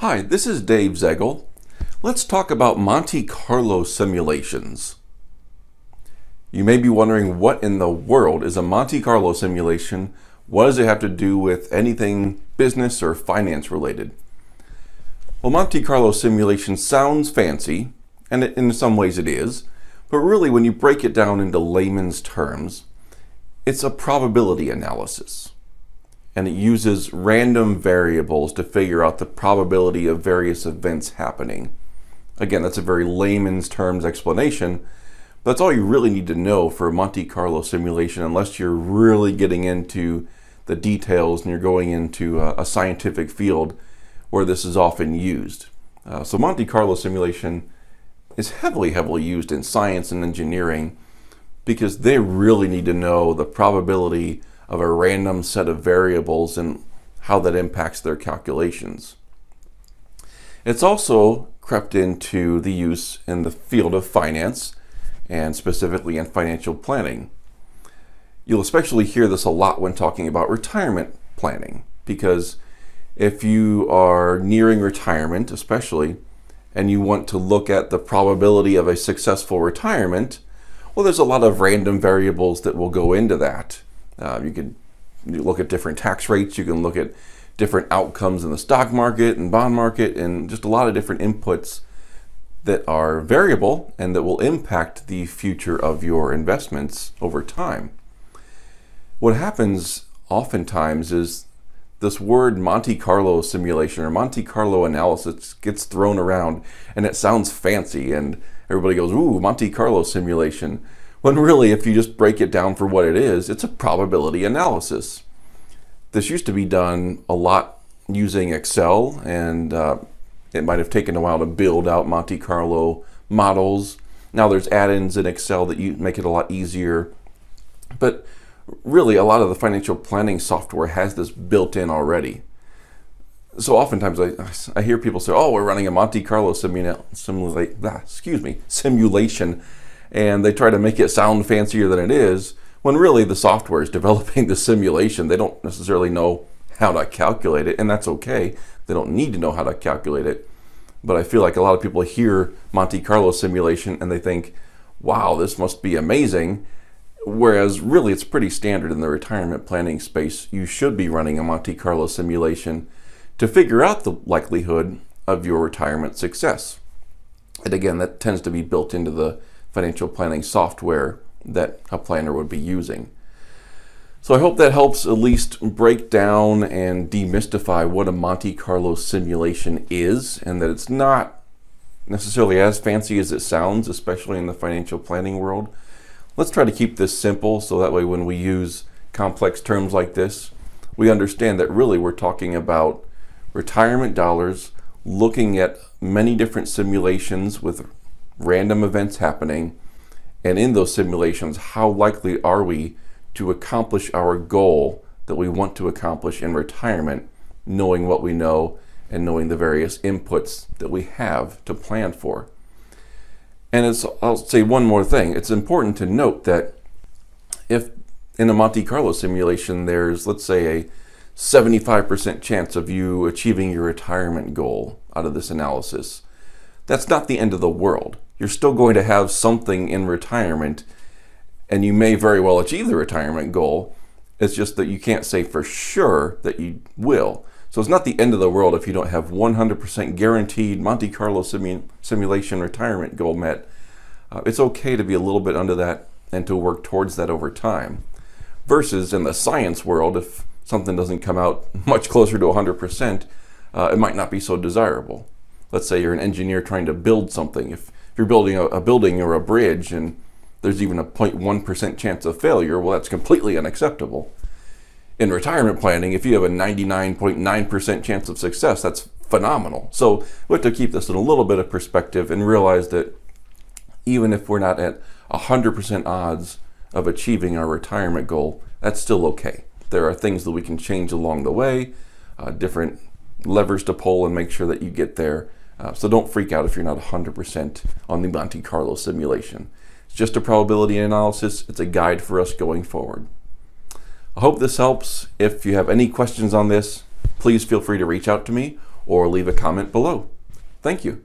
Hi, this is Dave Zegel. Let's talk about Monte Carlo simulations. You may be wondering, what in the world is a Monte Carlo simulation? What does it have to do with anything business or finance related? Well, Monte Carlo simulation sounds fancy, and in some ways it is, but really when you break it down into layman's terms, it's a probability analysis. And it uses random variables to figure out the probability of various events happening. Again, that's a very layman's terms explanation, but that's all you really need to know for a Monte Carlo simulation, unless you're really getting into the details and you're going into a scientific field where this is often used. So Monte Carlo simulation is heavily used in science and engineering because they really need to know the probability of a random set of variables and how that impacts their calculations. It's also crept into the use in the field of finance and specifically in financial planning. You'll especially hear this a lot when talking about retirement planning, because if you are nearing retirement especially and you want to look at the probability of a successful retirement, well, there's a lot of random variables that will go into that. You can look at different tax rates, you can look at different outcomes in the stock market and bond market, and just a lot of different inputs that are variable and that will impact the future of your investments over time. What happens oftentimes is this word Monte Carlo simulation or Monte Carlo analysis gets thrown around and it sounds fancy and everybody goes, ooh, Monte Carlo simulation. When really, if you just break it down for what it is, it's a probability analysis. This used to be done a lot using Excel, and it might have taken a while to build out Monte Carlo models. Now there's add-ins in Excel that make it a lot easier. But really, a lot of the financial planning software has this built in already. So oftentimes I hear people say, oh, we're running a Monte Carlo simulation, and they try to make it sound fancier than it is, when really the software is developing the simulation. They don't necessarily know how to calculate it, and that's okay. They don't need to know how to calculate it. But I feel like a lot of people hear Monte Carlo simulation and they think, wow, this must be amazing. Whereas really it's pretty standard in the retirement planning space. You should be running a Monte Carlo simulation to figure out the likelihood of your retirement success. And again, that tends to be built into the financial planning software that a planner would be using. So I hope that helps at least break down and demystify what a Monte Carlo simulation is, and that it's not necessarily as fancy as it sounds, especially in the financial planning world. Let's try to keep this simple so that way when we use complex terms like this, we understand that really we're talking about retirement dollars, looking at many different simulations with random events happening, and in those simulations, how likely are we to accomplish our goal that we want to accomplish in retirement, knowing what we know and knowing the various inputs that we have to plan for. And I'll say one more thing. It's important to note that if in a Monte Carlo simulation there's, let's say, a 75% chance of you achieving your retirement goal out of this analysis, that's not the end of the world. You're still going to have something in retirement, and you may very well achieve the retirement goal. It's just that you can't say for sure that you will. So it's not the end of the world if you don't have 100% guaranteed Monte Carlo simulation retirement goal met. It's okay to be a little bit under that and to work towards that over time. Versus in the science world, if something doesn't come out much closer to 100%, it might not be so desirable. Let's say you're an engineer trying to build something. If you're building a building or a bridge and there's even a 0.1% chance of failure, well, that's completely unacceptable. In retirement planning, if you have a 99.9% chance of success, that's phenomenal. So we have to keep this in a little bit of perspective and realize that even if we're not at 100% odds of achieving our retirement goal, that's still okay. There are things that we can change along the way, different levers to pull and make sure that you get there. So don't freak out if you're not 100% on the Monte Carlo simulation. It's just a probability analysis. It's a guide for us going forward. I hope this helps. If you have any questions on this, please feel free to reach out to me or leave a comment below. Thank you.